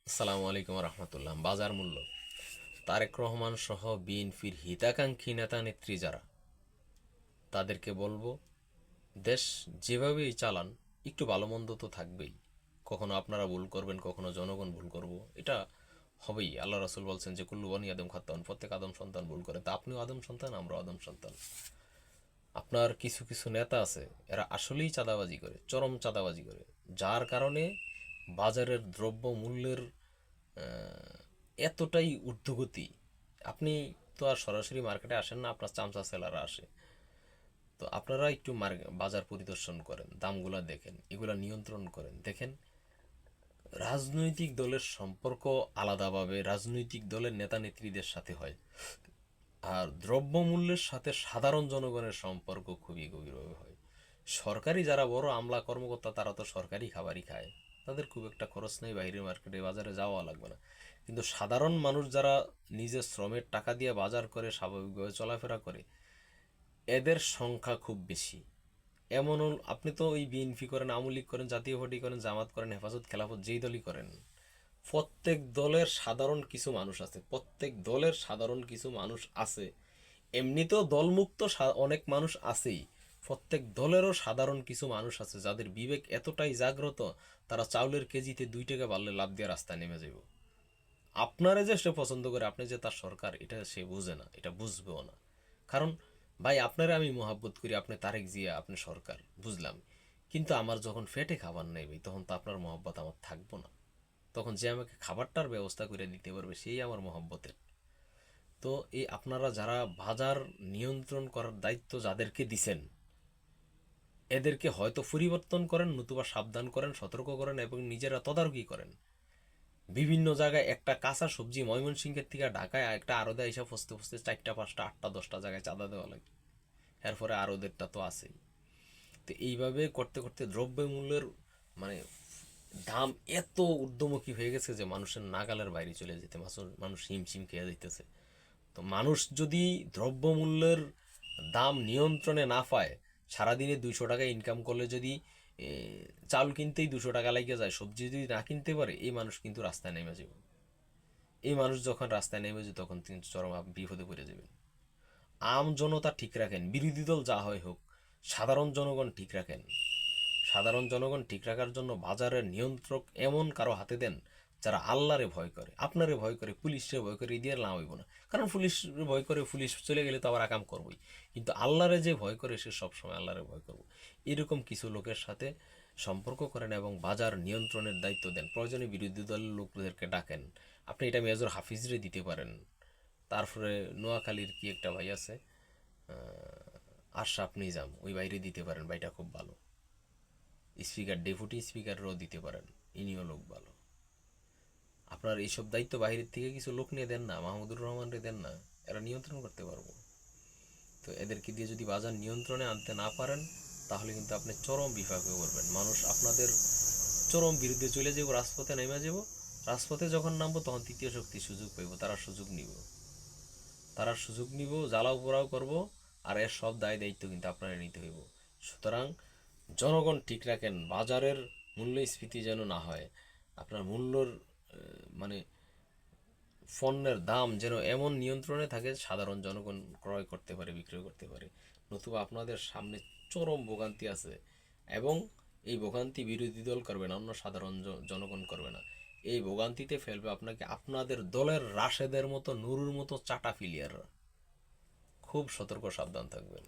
আসসালামু আলাইকুম রহমতুল্লাহ। বাজার মূল্য, তারেক রহমান সহ বিএনপির হিতাকাঙ্ক্ষী নেতা নেত্রী যারা, তাদেরকে বলবো, দেশ যেভাবেই চালান একটু ভালো মন্দ তো থাকবেই। কখনো আপনারা ভুল করবেন, কখনো জনগণ ভুল করব, এটা হবেই। আল্লাহ রাসূল বলছেন যে কুল্লু বনি আদম খাত্তাউন, প্রত্যেক আদম সন্তান ভুল করে। তা আপনিও আদম সন্তান, আমরাও আদম সন্তান। আপনার কিছু কিছু নেতা আছে, এরা আসলেই চাঁদাবাজি করে, চরম চাঁদাবাজি করে, যার কারণে বাজারের দ্রব্য মূল্যের এতটাই ঊর্ধ্বগতি। আপনি তো আর সরাসরি মার্কেটে আসেন না, আপনার চামচা সেলাররা আসে। তো আপনারা একটু বাজার পরিদর্শন করেন, দামগুলা দেখেন, এগুলা নিয়ন্ত্রণ করেন। দেখেন, রাজনৈতিক দলের সম্পর্ক আলাদাভাবে রাজনৈতিক দলের নেতা নেত্রীদের সাথে হয়, আর দ্রব্যমূল্যের সাথে সাধারণ জনগণের সম্পর্ক খুবই গভীরভাবে হয়। সরকারি যারা বড় আমলা কর্মকর্তা, তারা তো সরকারি খাবারই খায়, তাদের খুব একটা খরচ নেই, বাইরের মার্কেটে বাজারে যাওয়া লাগবে না। কিন্তু সাধারণ মানুষ যারা নিজের শ্রমের টাকা দিয়ে বাজার করে, স্বাভাবিকভাবে চলাফেরা করে, এদের সংখ্যা খুব বেশি। এমনও, আপনি তো ওই বিএনপি করেন, আওয়ামী লীগ করেন, জাতীয় পার্টি করেন, জামাত করেন, হেফাজত খেলাফত, যেই দলই করেন, প্রত্যেক দলের সাধারণ কিছু মানুষ আছে, প্রত্যেক দলের সাধারণ কিছু মানুষ আছে। এমনিতেও দলমুক্ত অনেক মানুষ আছেই, প্রত্যেক দলেরও সাধারণ কিছু মানুষ আছে যাদের বিবেক এতটাই জাগ্রত, তারা চাউলের কেজিতে 2 টাকা বাড়লে লাভ দিয়ে রাস্তায় নেমে যাব। আপনারে যে সে পছন্দ করে, আপনি যে তার সরকার, এটা সে বুঝে না, এটা বুঝবেও না। কারণ ভাই, আপনারা আমি মোহাব্বত করি, আপনি তারেক জিয়া, আপনি সরকার, বুঝলাম। কিন্তু আমার যখন পেটে খাবার নেই ভাই, তখন তো আপনার মহব্বত আমার থাকবো না। তখন যে আমাকে খাবারটার ব্যবস্থা করে দিতে পারবে, সেই আমার মহব্বতের। তো এই আপনারা যারা বাজার নিয়ন্ত্রণ করার দায়িত্ব যাদেরকে দিছেন, এদেরকে হয়তো পরিবর্তন করেন, নতুবা সাবধান করেন, সতর্ক করেন এবং নিজেরা তদারকি করেন। বিভিন্ন জায়গায় একটা কাঁচা সবজি ময়মনসিংহের থেকে ঢাকায় একটা আরদে এসে ফসতে ফসতে 4টা 5টা 8টা 10টা জায়গায় চাঁদা দেওয়া লাগে। এরপরে আরদেরটা তো আছেই। তো এইভাবে করতে করতে দ্রব্যমূল্যের মানে দাম এত ঊর্ধ্বমুখী হয়ে গেছে যে মানুষের নাগালের বাইরে চলে যেতে, মানুষ হিমশিম খেয়ে যাইতেছে। তো মানুষ যদি দ্রব্যমূল্যের দাম নিয়ন্ত্রণে না পায়, সারাদিনে 200 টাকা ইনকাম করলে যদি এ, চাল কিনতেই 200 টাকা লাগিয়ে যায়, সবজি যদি না কিনতে পারে, এই মানুষ কিন্তু রাস্তায় নেমে যাবে। এই মানুষ যখন রাস্তায় নেমে যাবে, তখন তিনি চরম বিপদে পড়ে যাবেন। আম জনতা ঠিক রাখেন, বিরোধী দল যা হয় হোক, সাধারণ জনগণ ঠিক রাখেন। সাধারণ জনগণ ঠিক রাখার জন্য বাজারের নিয়ন্ত্রক এমন কারো হাতে দেন, যারা আল্লাহরে ভয় করে, আপনারে ভয় করে, পুলিশরে ভয় করে, দিয়ে লাভ হইব না। কারণ পুলিশ ভয় করে, পুলিশ চলে গেলে তো আবার আকাম করবই। কিন্তু আল্লাহরে যে ভয় করে, সে সবসময় আল্লাহরে ভয় করব। এরকম কিছু লোকের সাথে সম্পর্ক করেন এবং বাজার নিয়ন্ত্রণের দায়িত্ব দেন। প্রয়োজনে বিরোধী দলের লোকদেরকে ডাকেন। আপনি এটা মেজর হাফিজরে দিতে পারেন। তারপরে নোয়াখালীর কি একটা ভাই আছে, আশরাফ নিজাম, ওই বাইরে দিতে পারেন, ভাইটা খুব ভালো। স্পিকার, ডেপুটি স্পিকারও দিতে পারেন, ইনিও লোক ভালো। আপনার এইসব দায়িত্ব বাইরের থেকে কিছু লোক নিয়ে দেন না, মাহমুদুর রহমানরে দেন না, এরা নিয়ন্ত্রণ করতে পারবো। তো এদেরকে দিয়ে যদি বাজার নিয়ন্ত্রণে আনতে না পারেন, তাহলে কিন্তু আপনি চরম বিপাকে পড়বেন। মানুষ আপনাদের চরম বিরুদ্ধে চলে যাব, রাজপথে নেমে যাব। রাজপথে যখন নামবো, তখন তৃতীয় শক্তি সুযোগ পাইব, তারা সুযোগ নিব, তারা সুযোগ নিব, জ্বালাও পোড়াও করব। আর এর সব দায় দায়িত্ব কিন্তু আপনারা নিতে হইব। সুতরাং জনগণ ঠিক রাখেন, বাজারের মূল্যস্ফীতি যেন না হয়। আপনার মূল্যর মানে পণ্যের দাম যেন এমন নিয়ন্ত্রণে থাকে, সাধারণ জনগণ ক্রয় করতে পারে, বিক্রয় করতে পারে। নতুবা আপনাদের সামনে চরম ভোগান্তি আছে, এবং এই ভোগান্তি বিরোধী দল করবে না, অন্য সাধারণ জনগণ করবে না। এই ভোগান্তিতে ফেলবে আপনাকে আপনাদের দলের রাশেদের মতো, নুরুর মতো চাটা ফিলিয়াররা। খুব সতর্ক সাবধান থাকবেন।